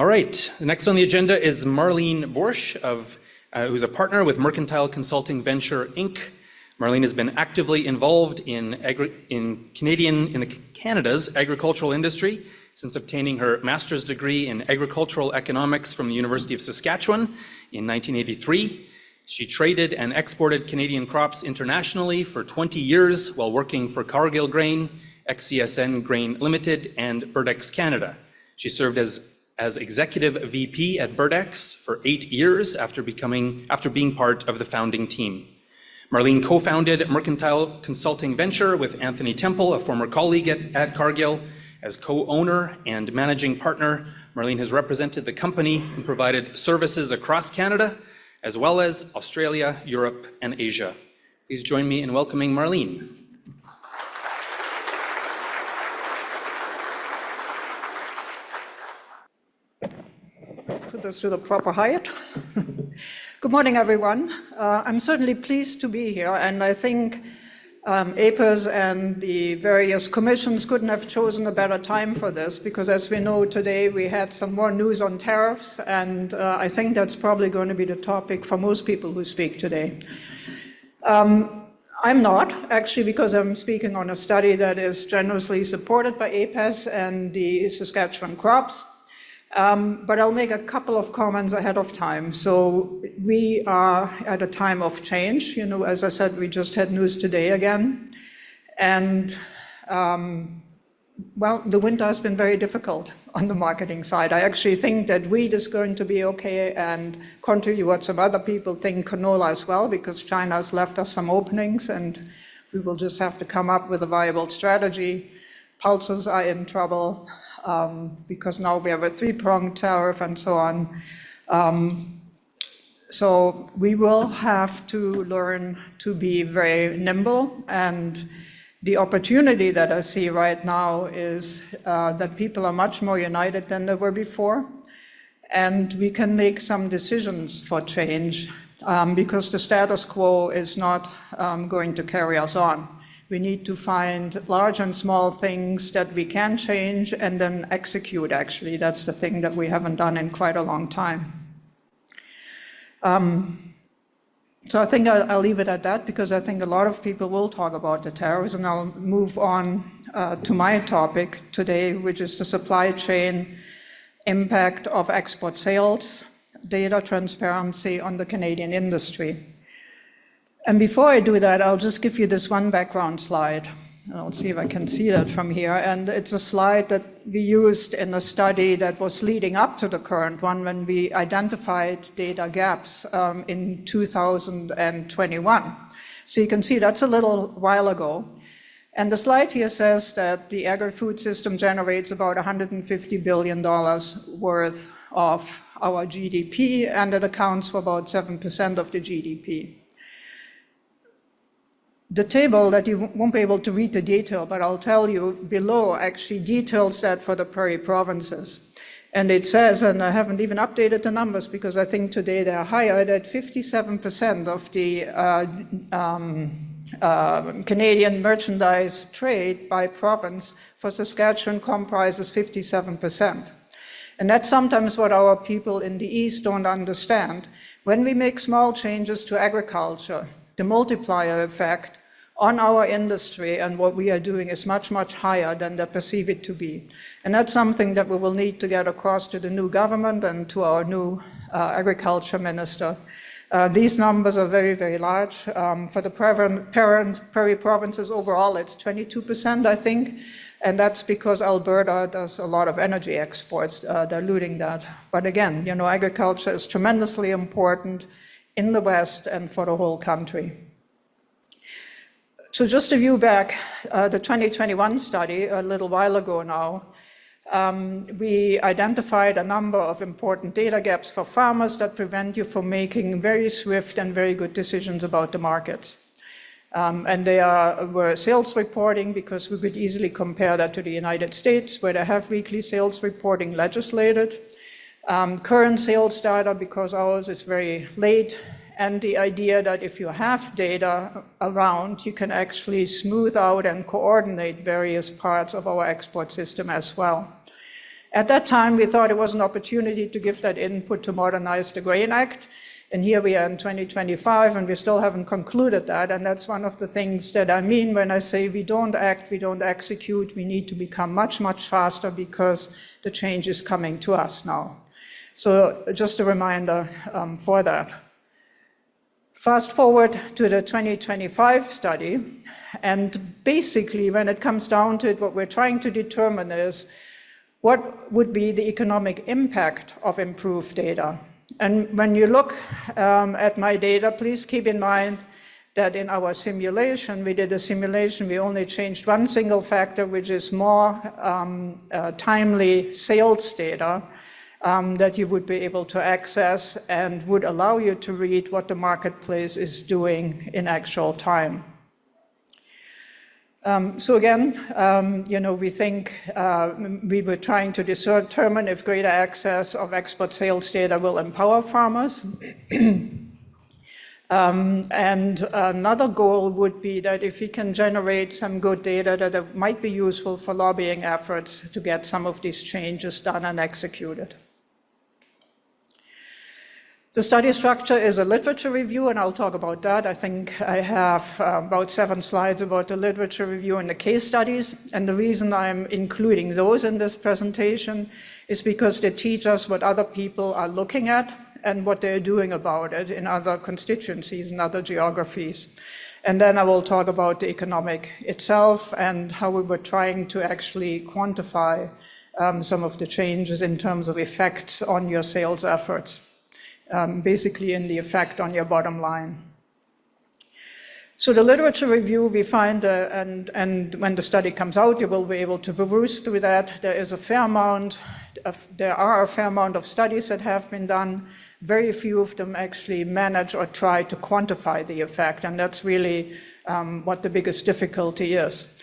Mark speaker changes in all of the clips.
Speaker 1: All right, next on the agenda is Marlene Boersch, who's a partner with Mercantile Consulting Venture, Inc. Marlene has been actively involved in Canada's agricultural industry since obtaining her master's degree in agricultural economics from the University of Saskatchewan in 1983. She traded and exported Canadian crops internationally for 20 years while working for Cargill Grain, XCSN Grain Limited, and Birdex Canada. She served as executive VP at Birdex for 8 years after being part of the founding team. Marlene co-founded Mercantile Consulting Venture with Anthony Temple, a former colleague at Cargill. As co-owner and managing partner, Marlene has represented the company and provided services across Canada, as well as Australia, Europe, and Asia. Please join me in welcoming Marlene.
Speaker 2: Put this to the proper height. Good morning, everyone. I'm certainly pleased to be here, and I think APAS and the various commissions couldn't have chosen a better time for this, because as we know today, we had some more news on tariffs, and I think that's probably going to be the topic for most people who speak today. I'm not, actually, because I'm speaking on a study that is generously supported by APAS and the Saskatchewan crops. But I'll make a couple of comments ahead of time. So we are at a time of change. You know, as I said, we just had news today again. And, well, the winter has been very difficult on the marketing side. I actually think that wheat is going to be okay, and contrary to what some other people think, canola as well, because China has left us some openings, and we will just have to come up with a viable strategy. Pulses are in trouble. Because now we have a three-pronged tariff and so on. So we will have to learn to be very nimble, and the opportunity that I see right now is that people are much more united than they were before, and we can make some decisions for change because the status quo is not going to carry us on. We need to find large and small things that we can change and then execute, actually. That's the thing that we haven't done in quite a long time. So I think I'll leave it at that, because I think a lot of people will talk about the tariffs, and I'll move on to my topic today, which is the supply chain impact of export sales, data transparency on the Canadian industry. And before I do that, I'll just give you this one background slide. I'll see if I can see that from here. And it's a slide that we used in a study that was leading up to the current one, when we identified data gaps in 2021. So you can see that's a little while ago. And the slide here says that the agri-food system generates about $150 billion worth of our GDP, and it accounts for about 7% of the GDP. The table that you won't be able to read the detail, but I'll tell you below actually details that for the prairie provinces. And it says, and I haven't even updated the numbers because I think today they're higher, that 57% of the Canadian merchandise trade by province for Saskatchewan comprises 57%. And that's sometimes what our people in the East don't understand. When we make small changes to agriculture, the multiplier effect on our industry and what we are doing is much, much higher than they perceive it to be. And that's something that we will need to get across to the new government and to our new agriculture minister. These numbers are very, very large. For the prairie provinces overall, it's 22%, I think. And that's because Alberta does a lot of energy exports, diluting that. But again, you know, agriculture is tremendously important in the West and for the whole country. So just to view back the 2021 study a little while ago now, we identified a number of important data gaps for farmers that prevent you from making very swift and very good decisions about the markets. And they were sales reporting, because we could easily compare that to the United States, where they have weekly sales reporting legislated. Current sales data, because ours is very late, and the idea that if you have data around, you can actually smooth out and coordinate various parts of our export system as well. At that time, we thought it was an opportunity to give that input to modernize the Grain Act. And here we are in 2025, and we still haven't concluded that. And that's one of the things that I mean when I say we don't act, we don't execute. We need to become much, much faster because the change is coming to us now. So just a reminder for that. Fast forward to the 2025 study. And basically, when it comes down to it, what we're trying to determine is what would be the economic impact of improved data. And when you look at my data, please keep in mind that in our simulation, we did a simulation, we only changed one single factor, which is more timely sales data that you would be able to access and would allow you to read what the marketplace is doing in actual time. So again, we think we were trying to determine if greater access of export sales data will empower farmers. And another goal would be that if we can generate some good data that might be useful for lobbying efforts to get some of these changes done and executed. The study structure is a literature review, and I'll talk about that. I think I have about 7 slides about the literature review and the case studies. And the reason I'm including those in this presentation is because they teach us what other people are looking at and what they're doing about it in other constituencies and other geographies. And then I will talk about the economic itself and how we were trying to actually quantify some of the changes in terms of effects on your sales efforts. Basically in the effect on your bottom line. So the literature review, we find, and when the study comes out, you will be able to peruse through that. There are a fair amount of studies that have been done. Very few of them actually manage or try to quantify the effect, and that's really what the biggest difficulty is.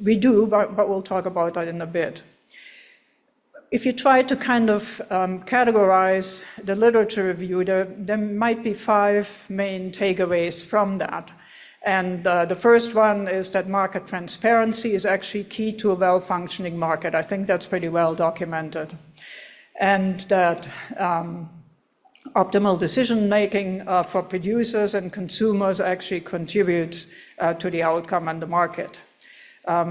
Speaker 2: We do, but we'll talk about that in a bit. If you try to kind of categorize the literature review, there might be 5 main takeaways from that. And the first one is that market transparency is actually key to a well-functioning market. I think that's pretty well documented. And that optimal decision-making for producers and consumers actually contributes to the outcome and the market.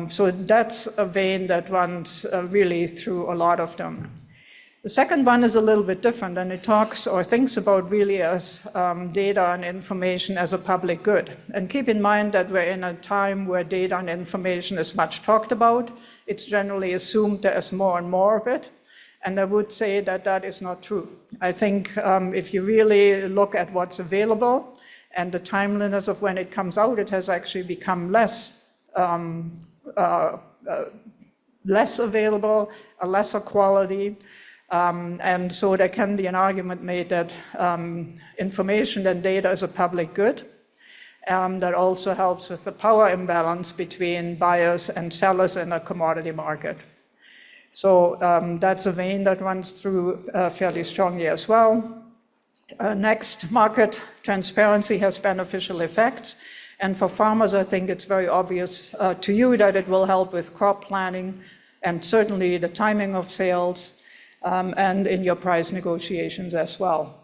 Speaker 2: So that's a vein that runs really through a lot of them. The second one is a little bit different, and it talks or thinks about really as data and information as a public good. And keep in mind that we're in a time where data and information is much talked about. It's generally assumed there is more and more of it. And I would say that that is not true. I think if you really look at what's available and the timeliness of when it comes out, it has actually become less available, a lesser quality, and so there can be an argument made that information and data is a public good that also helps with the power imbalance between buyers and sellers in a commodity market. So that's a vein that runs through fairly strongly as well. Next, market transparency has beneficial effects. And for farmers, I think it's very obvious to you that it will help with crop planning and certainly the timing of sales and in your price negotiations as well.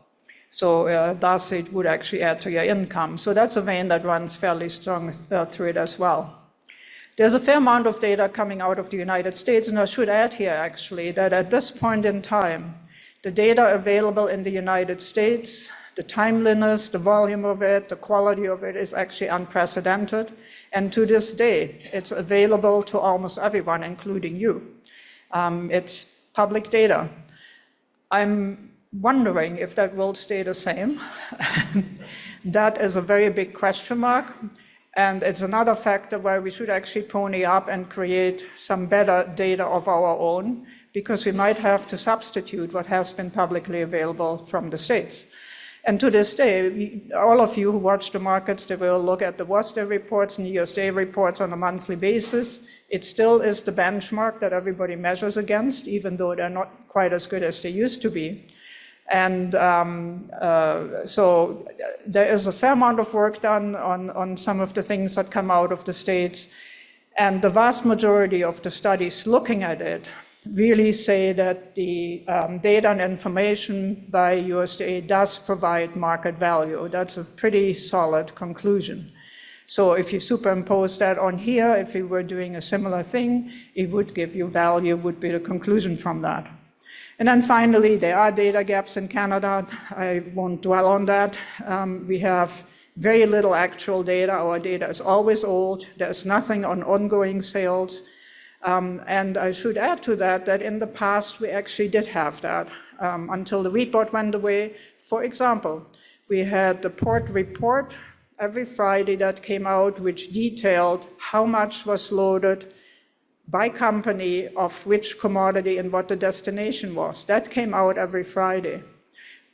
Speaker 2: So thus it would actually add to your income. So that's a vein that runs fairly strong through it as well. There's a fair amount of data coming out of the United States, and I should add here actually that at this point in time, the data available in the United States, the timeliness, the volume of it, the quality of it is actually unprecedented. And to this day, it's available to almost everyone, including you. It's public data. I'm wondering if that will stay the same. That is a very big question mark. And it's another factor where we should actually pony up and create some better data of our own, because we might have to substitute what has been publicly available from the States. And to this day, all of you who watch the markets, they will look at the WASDE reports and USDA reports on a monthly basis. It still is the benchmark that everybody measures against, even though they're not quite as good as they used to be. And so there is a fair amount of work done on some of the things that come out of the States. And the vast majority of the studies looking at it really say that the data and information by USDA does provide market value. That's a pretty solid conclusion. So if you superimpose that on here, if we were doing a similar thing, it would give you value, would be the conclusion from that. And then finally, there are data gaps in Canada. I won't dwell on that. We have very little actual data. Our data is always old. There's nothing on ongoing sales. And I should add to that that in the past, we actually did have that until the wheat board went away. For example, we had the port report every Friday that came out, which detailed how much was loaded by company of which commodity and what the destination was. That came out every Friday.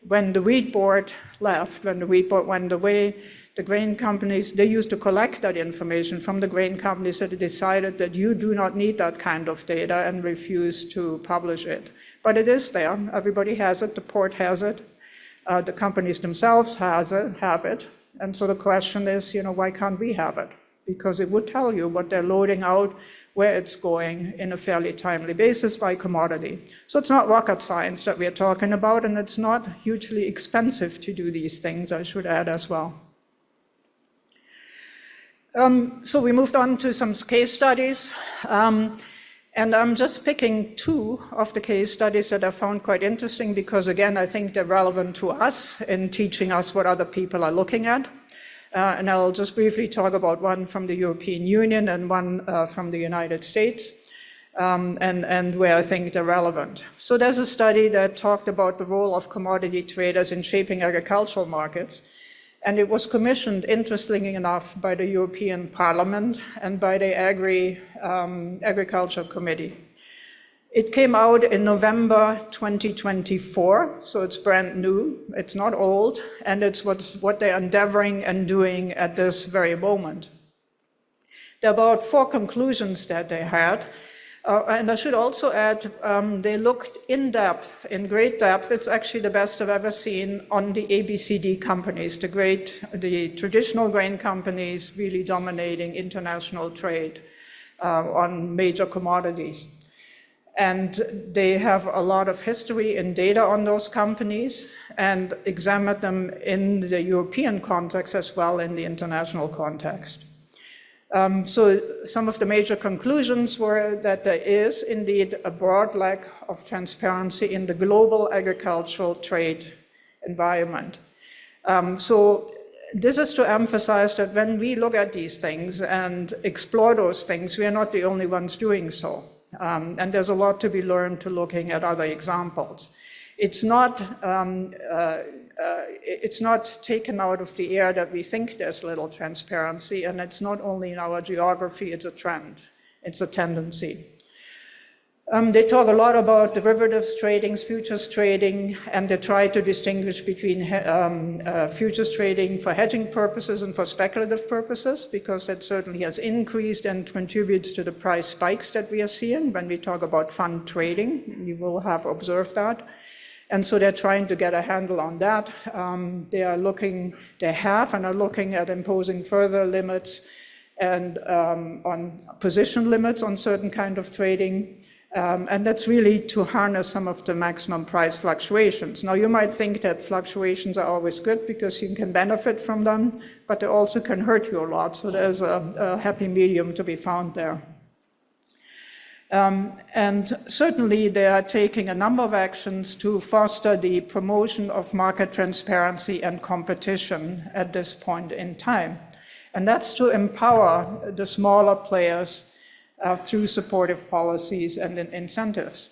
Speaker 2: When the wheat board left, when the wheat board went away, the grain companies, they used to collect that information from the grain companies that decided that you do not need that kind of data and refused to publish it. But it is there. Everybody has it. The port has it. The companies themselves have it. And so the question is, why can't we have it? Because it would tell you what they're loading out, where it's going in a fairly timely basis by commodity. So it's not rocket science that we're talking about, and it's not hugely expensive to do these things, I should add as well. So we moved on to some case studies. And I'm just picking two of the case studies that I found quite interesting because, again, I think they're relevant to us in teaching us what other people are looking at. And I'll just briefly talk about one from the European Union and one from the United States, and where I think they're relevant. So there's a study that talked about the role of commodity traders in shaping agricultural markets. And it was commissioned, interestingly enough, by the European Parliament and by the Agriculture Committee. It came out in November 2024, so it's brand new, it's not old, and it's what they're endeavoring and doing at this very moment. There are about 4 conclusions that they had. And I should also add, they looked in depth, in great depth. It's actually the best I've ever seen on the ABCD companies, the traditional grain companies really dominating international trade on major commodities. And they have a lot of history and data on those companies and examined them in the European context as well in the international context. So some of the major conclusions were that there is indeed a broad lack of transparency in the global agricultural trade environment. So this is to emphasize that when we look at these things and explore those things, we are not the only ones doing so. And there's a lot to be learned to looking at other examples. It's not taken out of the air that we think there's little transparency, and it's not only in our geography, it's a trend, it's a tendency. They talk a lot about derivatives trading, futures trading, and they try to distinguish between futures trading for hedging purposes and for speculative purposes, because that certainly has increased and contributes to the price spikes that we are seeing. When we talk about fund trading, you will have observed that. And so they're trying to get a handle on that. They are looking at imposing further limits and on position limits on certain kind of trading. And that's really to harness some of the maximum price fluctuations. Now, you might think that fluctuations are always good because you can benefit from them, but they also can hurt you a lot. So there's a happy medium to be found there. And certainly they are taking a number of actions to foster the promotion of market transparency and competition at this point in time. And that's to empower the smaller players through supportive policies and incentives.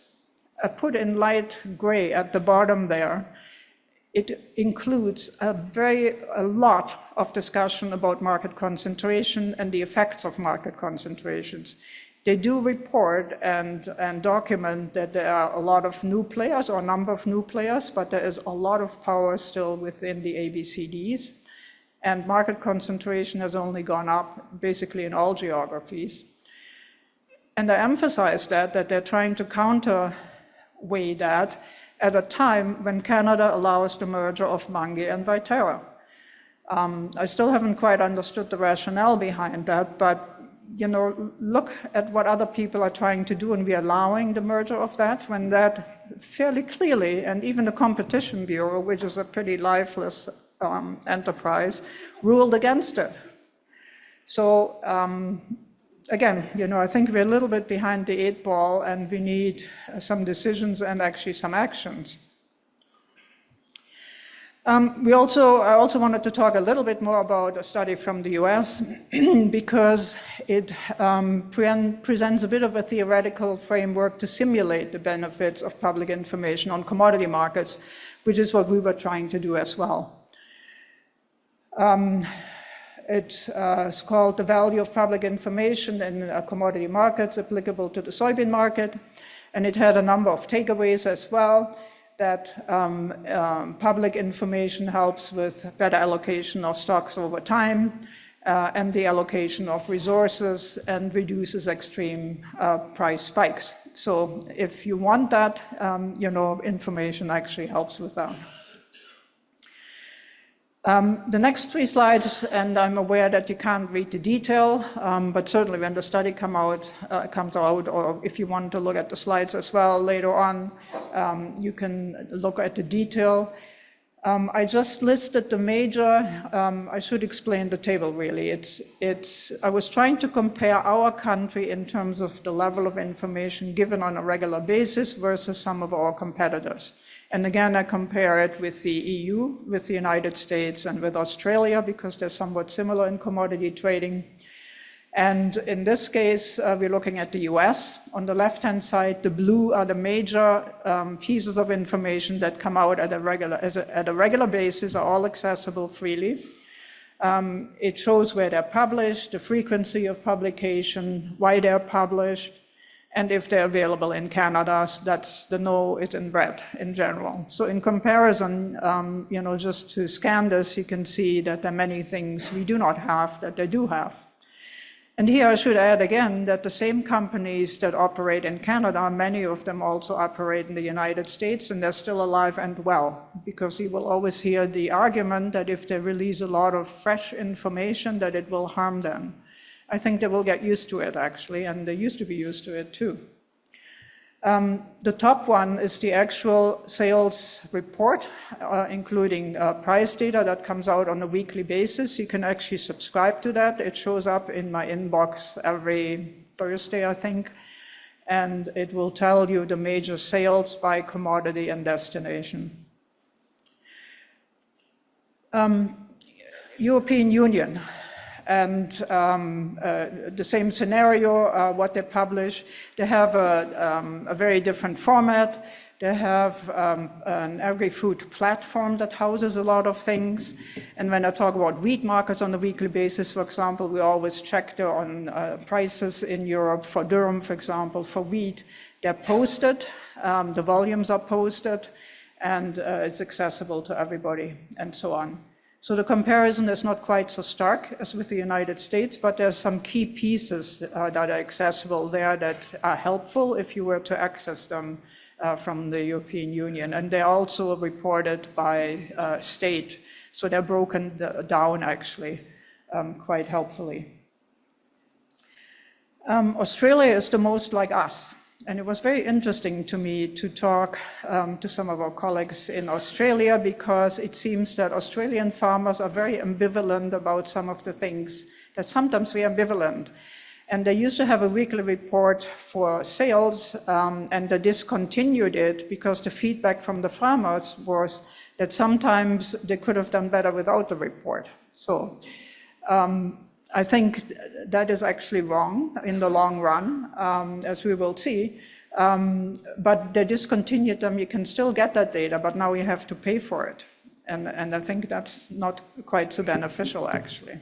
Speaker 2: I put in light gray at the bottom there. It includes a lot of discussion about market concentration and the effects of market concentrations. They do report and document that there are a lot of new players or a number of new players, but there is a lot of power still within the ABCDs. And market concentration has only gone up basically in all geographies. And I emphasize that they're trying to counterweigh that at a time when Canada allows the merger of Bunge and Viterra. I still haven't quite understood the rationale behind that, but look at what other people are trying to do, and we're allowing the merger of that, when that fairly clearly, and even the Competition Bureau, which is a pretty lifeless enterprise, ruled against it. So again, I think we're a little bit behind the 8 ball, and we need some decisions and actually some actions. I also wanted to talk a little bit more about a study from the US because it presents a bit of a theoretical framework to simulate the benefits of public information on commodity markets, which is what we were trying to do as well. It's called The Value of Public Information in Commodity Markets Applicable to the Soybean Market, and it had a number of takeaways as well. That public information helps with better allocation of stocks over time and the allocation of resources and reduces extreme price spikes. So if you want that, information actually helps with that. The next 3 slides, and I'm aware that you can't read the detail, but certainly when the study comes out, or if you want to look at the slides as well later on, you can look at the detail. I just listed the major, I should explain the table really. I was trying to compare our country in terms of the level of information given on a regular basis versus some of our competitors. And again, I compare it with the EU, with the United States, and with Australia, because they're somewhat similar in commodity trading. And in this case, we're looking at the US. On the left-hand side, the blue are the major pieces of information that come out at a regular basis, are all accessible freely. It shows where they're published, the frequency of publication, why they're published, and if they're available in Canada. That's the no is in red in general. So in comparison, just to scan this, you can see that there are many things we do not have that they do have. And here I should add again that the same companies that operate in Canada, many of them also operate in the United States, and they're still alive and well, because you will always hear the argument that if they release a lot of fresh information, that it will harm them. I think they will get used to it, actually, and they used to be used to it, too. The top one is the actual sales report, including price data that comes out on a weekly basis. You can actually subscribe to that. It shows up in my inbox every Thursday, I think, and it will tell you the major sales by commodity and destination. European Union. And the same scenario, what they publish, they have a very different format. They have an agri-food platform that houses a lot of things. And when I talk about wheat markets on a weekly basis, for example, we always check on prices in Europe for durum, for example, for wheat. They're posted, the volumes are posted, and it's accessible to everybody, and so on. So the comparison is not quite so stark as with the United States, but there's some key pieces that are accessible there that are helpful if you were to access them from the European Union. And they're also reported by state, so they're broken down actually quite helpfully. Australia is the most like us. And it was very interesting to me to talk to some of our colleagues in Australia, because it seems that Australian farmers are very ambivalent about some of the things that sometimes we are ambivalent. And they used to have a weekly report for sales, and they discontinued it because the feedback from the farmers was that sometimes they could have done better without the report. So I think that is actually wrong in the long run, as we will see. But they discontinued them. You can still get that data, but now you have to pay for it. And I think that's not quite so beneficial, actually.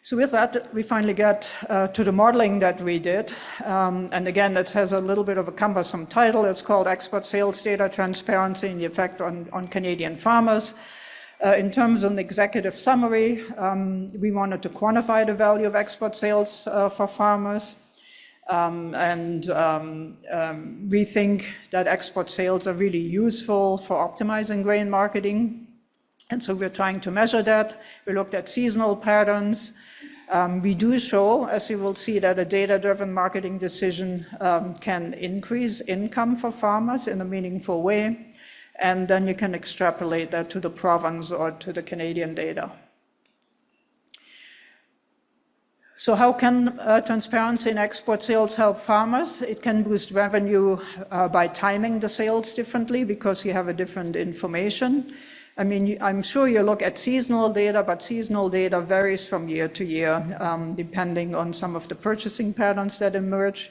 Speaker 2: So with that, we finally get to the modeling that we did. And again, it has a little bit of a cumbersome title. It's called Export Sales Data Transparency and the Effect on Canadian Farmers. In terms of an executive summary, we wanted to quantify the value of export sales for farmers. We think that export sales are really useful for optimizing grain marketing. And so we're trying to measure that. We looked at seasonal patterns. We do show, as you will see, that a data-driven marketing decision can increase income for farmers in a meaningful way, and then you can extrapolate that to the province or to the Canadian data. So how can transparency in export sales help farmers? It can boost revenue by timing the sales differently because you have a different information. I mean, I'm sure you look at seasonal data, but seasonal data varies from year to year, depending on some of the purchasing patterns that emerge.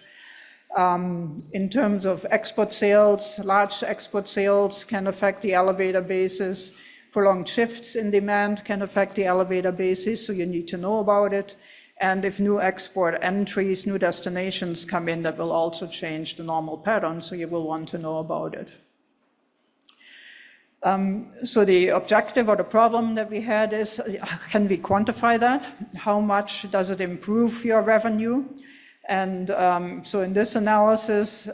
Speaker 2: In terms of export sales, large export sales can affect the elevator basis. Prolonged shifts in demand can affect the elevator basis, so you need to know about it. And if new export entries, new destinations come in, that will also change the normal pattern, so you will want to know about it. So the objective or the problem that we had is, can we quantify that? How much does it improve your revenue? And so in this analysis,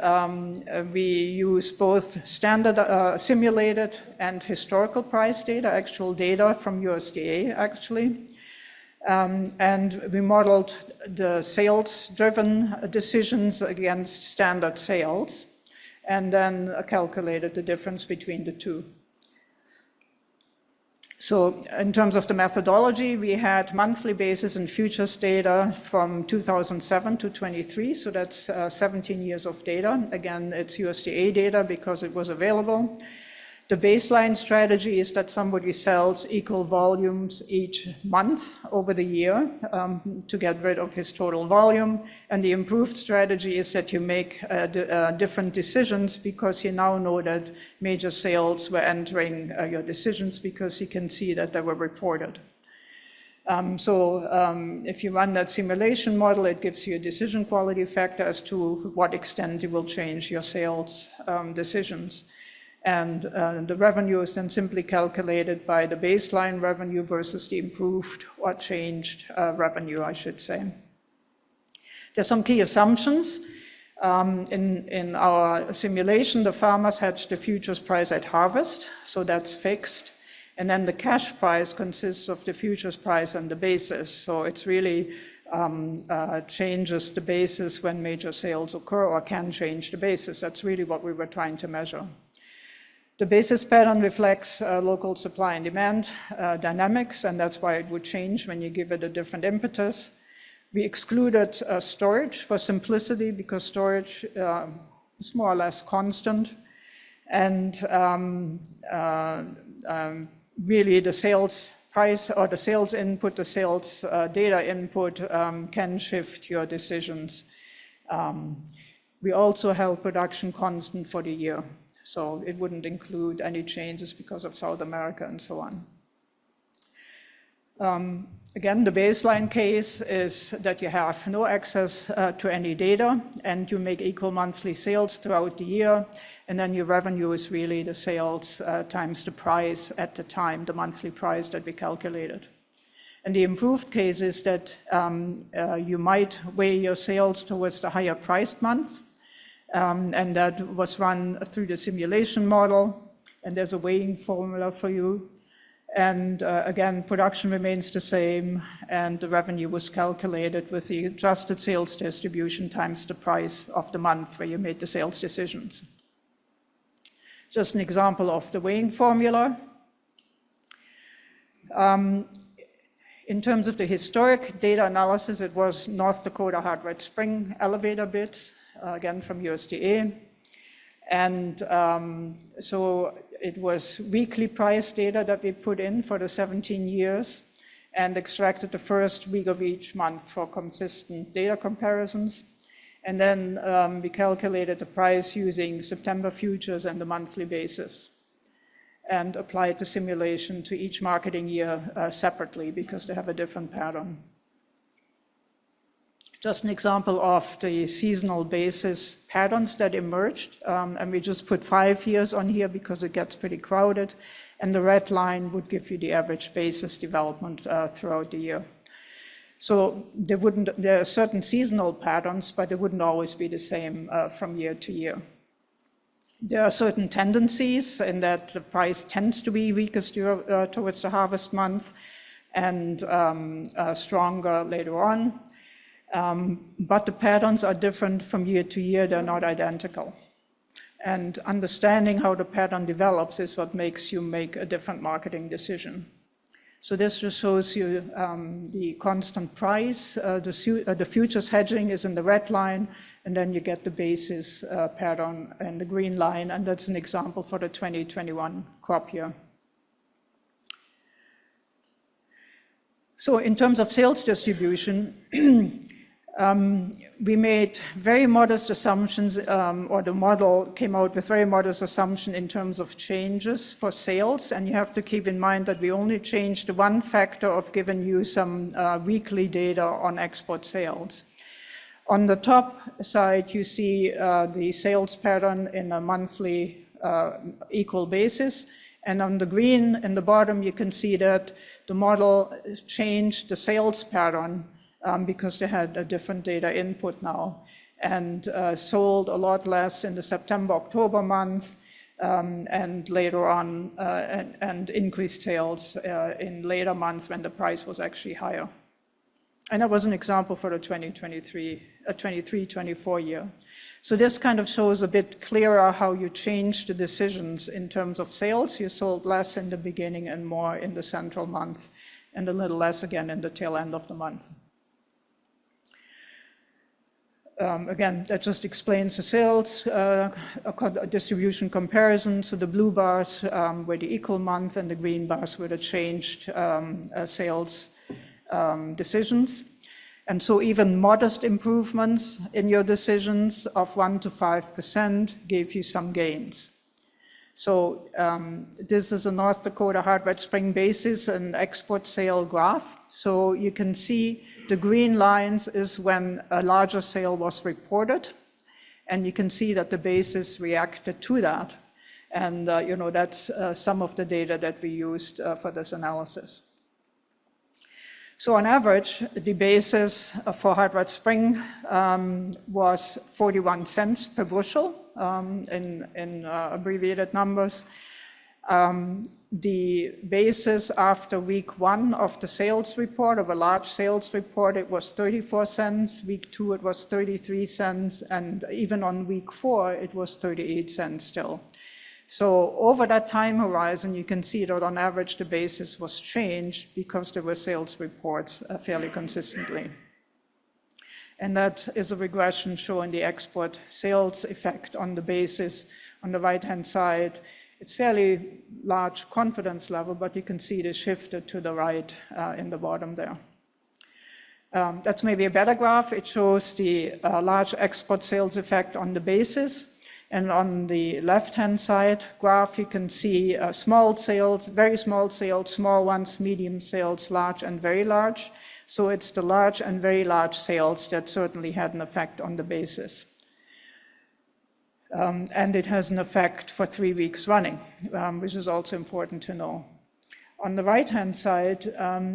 Speaker 2: we use both standard simulated and historical price data, actual data from USDA actually. And we modeled the sales-driven decisions against standard sales, and then calculated the difference between the two. So in terms of the methodology, we had monthly basis and futures data from 2007 to 23, so that's 17 years of data. Again, it's USDA data because it was available. The baseline strategy is that somebody sells equal volumes each month over the year to get rid of his total volume. And the improved strategy is that you make different decisions because you now know that major sales were entering your decisions because you can see that they were reported. If you run that simulation model, it gives you a decision quality factor as to what extent you will change your sales decisions. And the revenue is then simply calculated by the baseline revenue versus the improved or changed revenue, I should say. There's some key assumptions. In our simulation, the farmers hedge the futures price at harvest, so that's fixed. And then the cash price consists of the futures price and the basis. So it's really changes the basis when major sales occur, or can change the basis. That's really what we were trying to measure. The basis pattern reflects local supply and demand dynamics, and that's why it would change when you give it a different impetus. We excluded storage for simplicity because storage is more or less constant. And really the sales price or the sales input, the sales data input can shift your decisions. We also held production constant for the year. So it wouldn't include any changes because of South America and so on. Again, the baseline case is that you have no access to any data and you make equal monthly sales throughout the year. And then your revenue is really the sales times the price at the time, the monthly price that we calculated. And the improved case is that you might weigh your sales towards the higher priced month. And that was run through the simulation model, and there's a weighing formula for you. And again, production remains the same, and the revenue was calculated with the adjusted sales distribution times the price of the month where you made the sales decisions. Just an example of the weighing formula. In terms of the historic data analysis, it was North Dakota hard red spring elevator bids. Again from USDA. And so it was weekly price data that we put in for the 17 years and extracted the first week of each month for consistent data comparisons. And then we calculated the price using September futures and the monthly basis and applied the simulation to each marketing year separately because they have a different pattern. Just an example of the seasonal basis patterns that emerged. And we just put 5 years on here because it gets pretty crowded. And the red line would give you the average basis development throughout the year. So there are certain seasonal patterns, but they wouldn't always be the same from year to year. There are certain tendencies in that the price tends to be weakest towards the harvest month. and stronger later on. But the patterns are different from year to year, they're not identical. And understanding how the pattern develops is what makes you make a different marketing decision. So this just shows you the constant price. The futures hedging is in the red line, and then you get the basis pattern in the green line, and that's an example for the 2021 crop year. So in terms of sales distribution, we made very modest assumptions, or the model came out with very modest assumption in terms of changes for sales. And you have to keep in mind that we only changed one factor of giving you some weekly data on export sales. On the top side, you see the sales pattern in a monthly equal basis. And on the green in the bottom, you can see that the model changed the sales pattern because they had a different data input now, and sold a lot less in the September-October month, and later on, and increased sales in later months when the price was actually higher. And that was an example for the 23-24 year. So this kind of shows a bit clearer how you change the decisions in terms of sales. You sold less in the beginning and more in the central month, and a little less again in the tail end of the month. Again, that just explains the sales distribution comparison. So the blue bars were the equal month, and the green bars were the changed sales decisions. And so even modest improvements in your decisions of 1 to 5% gave you some gains. So this is a North Dakota hard red spring basis and export sale graph. So you can see the green lines is when a larger sale was reported, and you can see that the basis reacted to that. And that's some of the data that we used for this analysis. So on average, the basis for hard red spring was 41 cents per bushel in abbreviated numbers. The basis after week 1 of the sales report, of a large sales report, it was 34 cents. Week 2, it was 33 cents. And even on week 4, it was 38 cents still. So over that time horizon, you can see that on average, the basis was changed because there were sales reports fairly consistently. And that is a regression showing the export sales effect on the basis on the right-hand side. It's fairly large confidence level, but you can see it is shifted to the right in the bottom there. That's maybe a better graph. It shows the large export sales effect on the basis. And on the left-hand side graph, you can see small sales, very small sales, small ones, medium sales, large and very large. So it's the large and very large sales that certainly had an effect on the basis. And it has an effect for 3 weeks running, which is also important to know. On the right-hand side,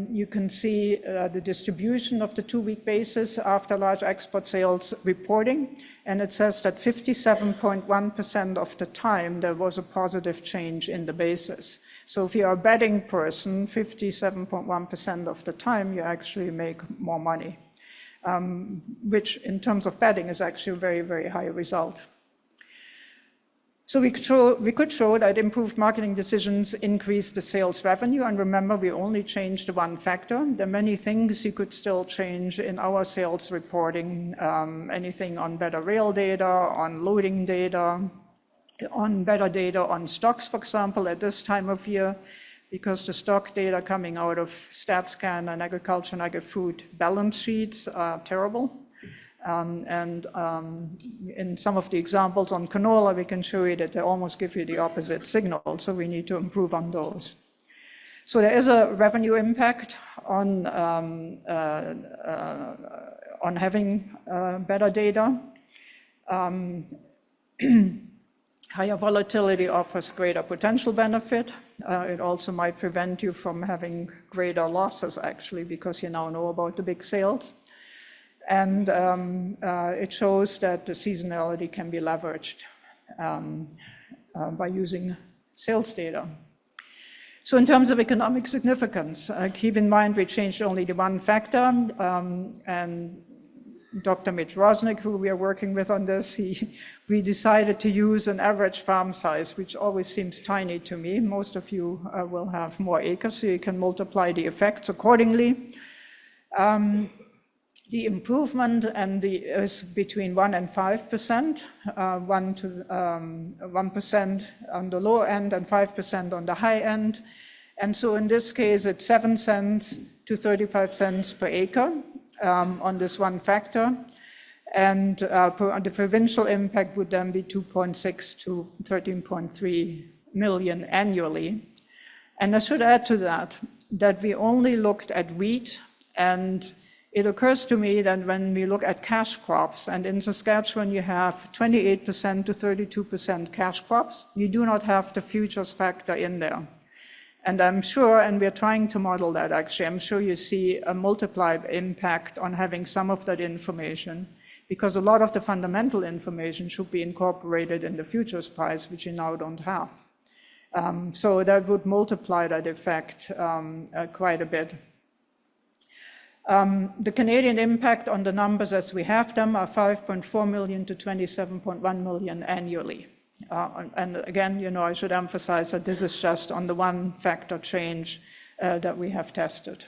Speaker 2: you can see the distribution of the 2-week basis after large export sales reporting. And it says that 57.1% of the time there was a positive change in the basis. So if you're a betting person, 57.1% of the time you actually make more money, which in terms of betting is actually a very, very high result. So we could show that improved marketing decisions increased the sales revenue. And remember, we only changed one factor. There are many things you could still change in our sales reporting, anything on better rail data, on loading data, on better data on stocks, for example, at this time of year, because the stock data coming out of StatScan and agriculture and agri-food balance sheets are terrible. In some of the examples on canola, we can show you that they almost give you the opposite signal, so we need to improve on those. So there is a revenue impact on having better data. Higher volatility offers greater potential benefit. It also might prevent you from having greater losses, actually, because you now know about the big sales. And it shows that the seasonality can be leveraged by using sales data. So in terms of economic significance, keep in mind we changed only the one factor, and Dr. Mitch Rosnick, who we are working with on this, we decided to use an average farm size, which always seems tiny to me. Most of you will have more acres, so you can multiply the effects accordingly. The improvement is between 1% and 5%, 1% on the low end and 5% on the high end. And so in this case, it's 7 cents to 35 cents per acre on this one factor. And the provincial impact would then be 2.6 to 13.3 million annually. And I should add to that we only looked at wheat, and it occurs to me that when we look at cash crops, and in Saskatchewan you have 28% to 32% cash crops, you do not have the futures factor in there. And I'm sure, and we're trying to model that actually, I'm sure you see a multiplied impact on having some of that information, because a lot of the fundamental information should be incorporated in the futures price, which you now don't have. So that would multiply that effect quite a bit. The Canadian impact on the numbers as we have them are 5.4 million to 27.1 million annually. And again, I should emphasize that this is just on the one factor change that we have tested.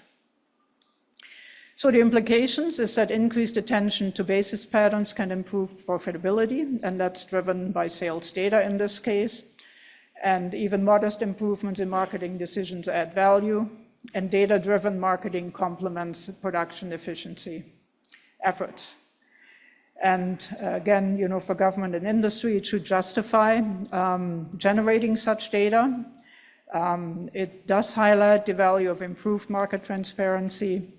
Speaker 2: So the implications is that increased attention to basis patterns can improve profitability, and that's driven by sales data in this case. And even modest improvements in marketing decisions add value, and data-driven marketing complements production efficiency efforts. And again, for government and industry, it should justify generating such data. It does highlight the value of improved market transparency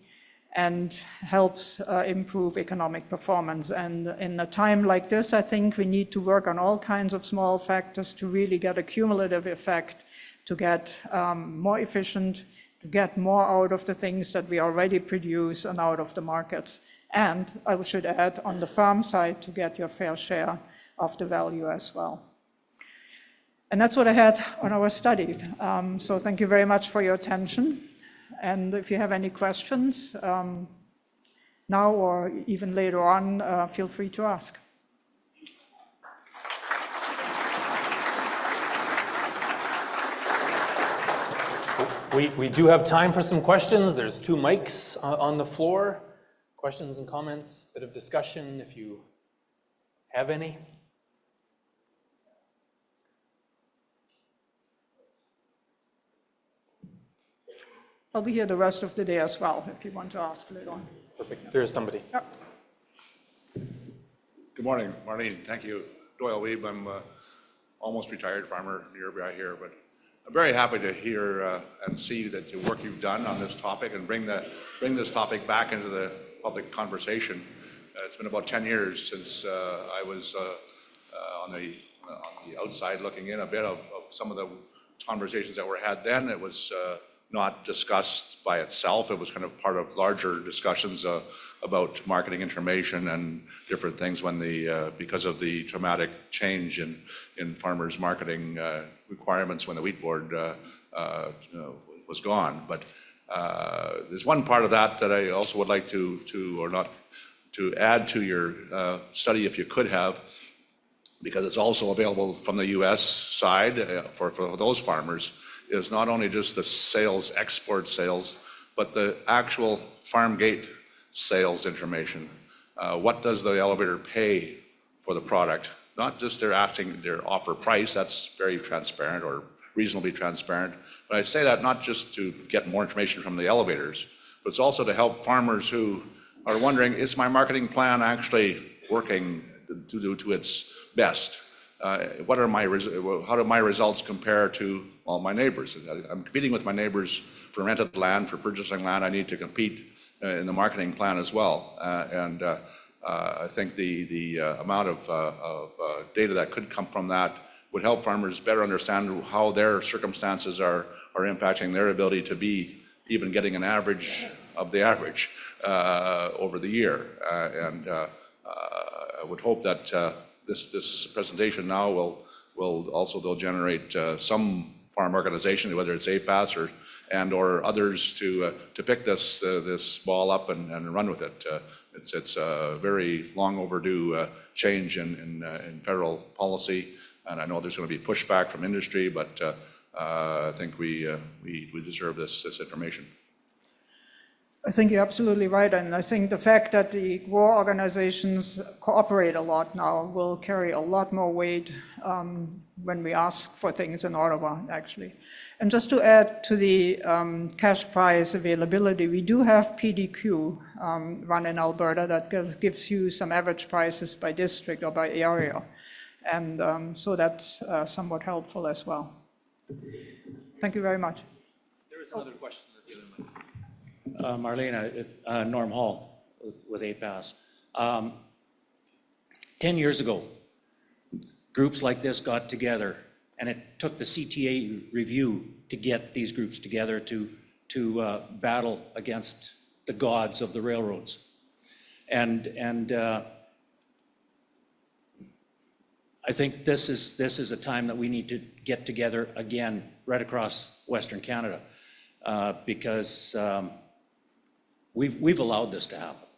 Speaker 2: and helps improve economic performance. And in a time like this, I think we need to work on all kinds of small factors to really get a cumulative effect, to get more efficient, to get more out of the things that we already produce and out of the markets. And I should add, on the farm side, to get your fair share of the value as well. And that's what I had on our study. So thank you very much for your attention. And if you have any questions now or even later on, feel free to ask.
Speaker 3: We do have time for some questions. There's 2 mics on the floor. Questions and comments, bit of discussion if you have any.
Speaker 2: I'll be here the rest of the day as well, if you want to ask later on.
Speaker 3: Perfect. There is somebody.
Speaker 2: Yeah.
Speaker 4: Good morning, Marlene. Thank you. Doyle Weeb. I'm almost retired farmer nearby here, but I'm very happy to hear and see that the work you've done on this topic and bring this topic back into the public conversation. It's been about 10 years since I was on the outside looking in a bit of some of the conversations that were had then. It was not discussed by itself. It was kind of part of larger discussions about marketing information and different things when because of the dramatic change in farmers' marketing requirements when the wheat board was gone. But there's one part of that I also would like to add to your study, if you could have, because it's also available from the U.S. side for those farmers, is not only just the export sales, but the actual farm gate sales information. What does the elevator pay for the product? Not just their offer price, that's very transparent or reasonably transparent. But I say that not just to get more information from the elevators, but it's also to help farmers who are wondering, is my marketing plan actually working to its best? How do my results compare to all my neighbors? I'm competing with my neighbors for rented land, for purchasing land. I need to compete in the marketing plan as well. And I think the amount of data that could come from that would help farmers better understand how their circumstances are impacting their ability to be even getting an average of the average over the year. And I would hope that this presentation now will also generate some farm organization, whether it's APAS or others, to pick this ball up and run with it. It's a very long overdue change in federal policy, and I know there's going to be pushback from industry, but I think we deserve this information.
Speaker 2: I think you're absolutely right, and I think the fact that the grower organizations cooperate a lot now will carry a lot more weight when we ask for things in Ottawa, actually. And just to add to the cash price availability, we do have PDQ run in Alberta that gives you some average prices by district or by area, and so that's somewhat helpful as well. Thank you very much.
Speaker 1: There is another question at the other mic.
Speaker 5: Marlene, Norm Hall with APAS. 10 years ago, groups like this got together, and it took the CTA review to get these groups together to battle against the gods of the railroads. And I think this is a time that we need to get together again right across Western Canada, because we've allowed this to happen,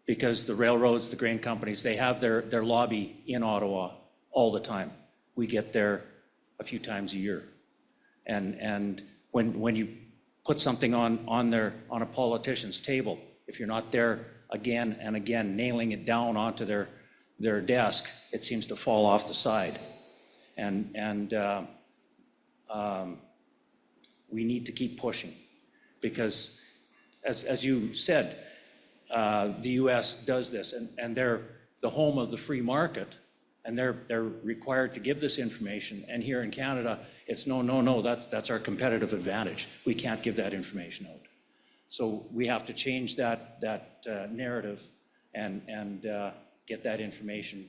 Speaker 5: because the railroads, the grain companies, they have their lobby in Ottawa all the time. We get there a few times a year. And when you put something on a politician's table, if you're not there again and again nailing it down onto their desk, it seems to fall off the side. And we need to keep pushing, because as you said, the US does this, and they're the home of the free market, and they're required to give this information. And here in Canada, it's no, that's our competitive advantage. We can't give that information out. So we have to change that narrative and get that information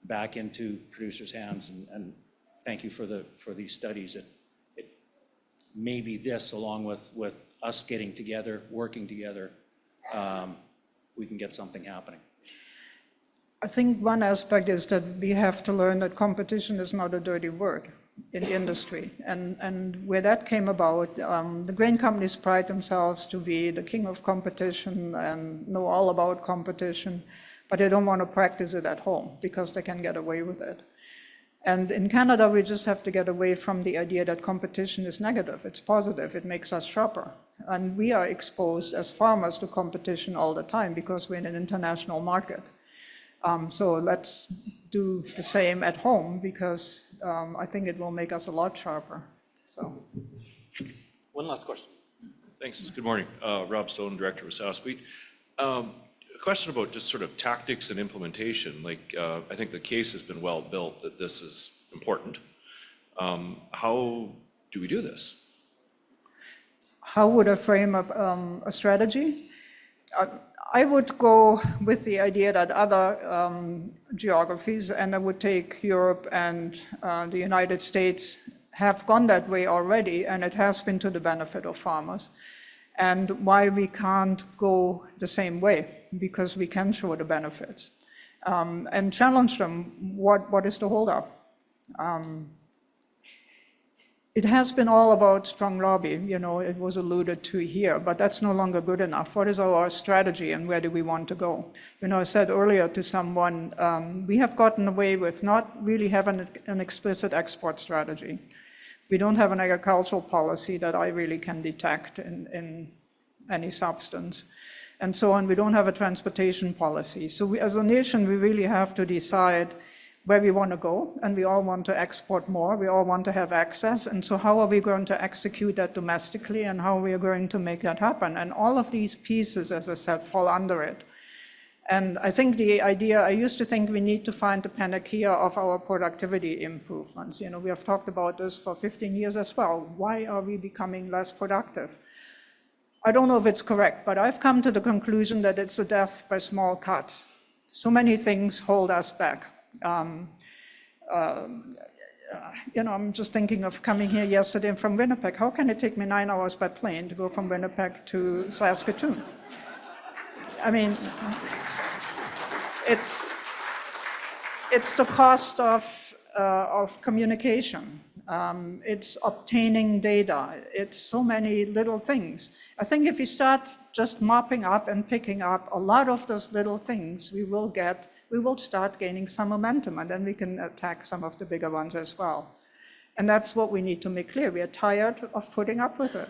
Speaker 5: back into producers' hands. And thank you for these studies. It maybe this, along with us getting together, working together, we can get something happening.
Speaker 2: I think one aspect is that we have to learn that competition is not a dirty word in the industry. And where that came about, the grain companies pride themselves to be the king of competition and know all about competition, but they don't want to practice it at home because they can get away with it. And in Canada, we just have to get away from the idea that competition is negative. It's positive. It makes us sharper. And we are exposed as farmers to competition all the time because we're in an international market. So let's do the same at home, because I think it will make us a lot sharper. So,
Speaker 1: One last question.
Speaker 6: Thanks. Good morning. Rob Stone, Director of Saskatchewan. A question about just sort of tactics and implementation. Like, I think the case has been well built that this is important. How do we do this?
Speaker 2: how would I frame up a strategy? I would go with the idea that other geographies, and I would take Europe and the United States, have gone that way already, and it has been to the benefit of farmers. And why we can't go the same way, because we can show the benefits. And challenge them, what is the holdup? It has been all about strong lobby, you know, it was alluded to here, but that's no longer good enough. What is our strategy and where do we want to go? You know, I said earlier to someone, we have gotten away with not really having an explicit export strategy. We don't have an agricultural policy that I really can detect in any substance, and so on. We don't have a transportation policy. So we, as a nation, we really have to decide where we want to go, and we all want to export more, we all want to have access, and so how are we going to execute that domestically, and how we are going to make that happen? And all of these pieces, as I said, fall under it. And I think the idea, I used to think we need to find the panacea of our productivity improvements. You know, we have talked about this for 15 years as well. Why are we becoming less productive? I don't know if it's correct, but I've come to the conclusion that it's a death by small cuts. So many things hold us back. You know, I'm just thinking of coming here yesterday from Winnipeg. How can it take me 9 hours by plane to go from Winnipeg to Saskatchewan? I mean, it's the cost of communication. It's obtaining data. It's so many little things. I think if we start just mopping up and picking up a lot of those little things, we will start gaining some momentum, and then we can attack some of the bigger ones as well. And that's what we need to make clear. We are tired of putting up with it.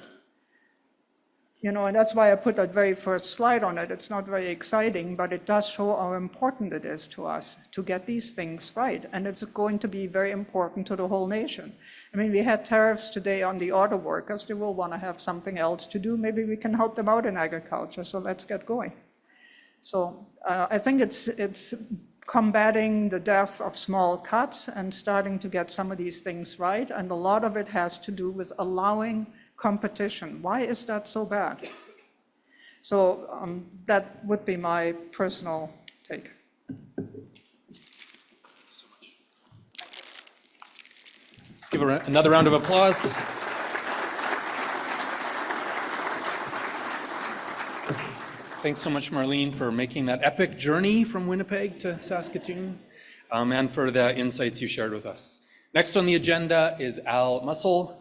Speaker 2: You know, and that's why I put that very first slide on it. It's not very exciting, but it does show how important it is to us to get these things right. And it's going to be very important to the whole nation. I mean, we had tariffs today on the auto workers. They will want to have something else to do. Maybe we can help them out in agriculture. So let's get going. So I think it's combating the death of small cuts and starting to get some of these things right. And a lot of it has to do with allowing competition. Why is that so bad? So that would be my personal take.
Speaker 1: Let's give her another round of applause. Thanks so much, Marlene, for making that epic journey from Winnipeg to Saskatoon, and for the insights you shared with us. Next on the agenda is Al Mussel,